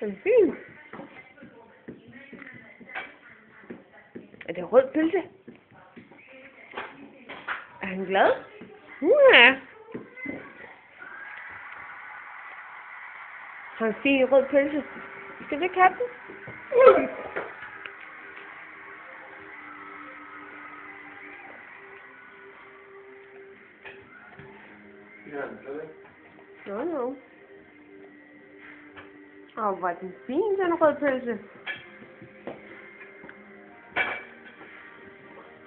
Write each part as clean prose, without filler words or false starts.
Den er fin. Er det rød pølse? Er han glad? Ja. Har en fin rød pølse. Skal vi ikke have den? Nå. Hvor er den fin, den rød pølse.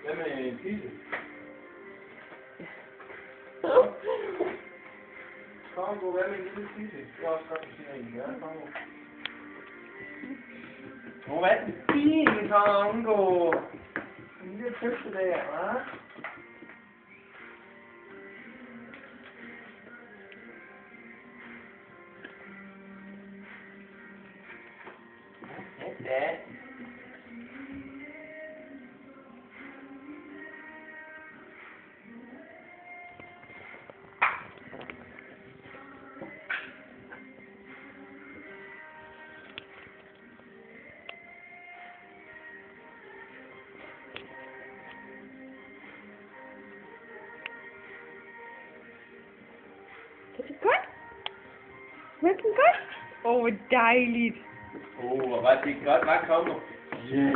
Hvad med en pizza? Kongo, hvad med en lille pizza? Det er også godt, at sige en. Ja, Kongo. Hvor er den fin, Kongo? En lille pølse der, hva'? Ja. Er det godt? Smager den godt? Hvor dejligt. Hvor var det godt, hva' Kongo? Ja.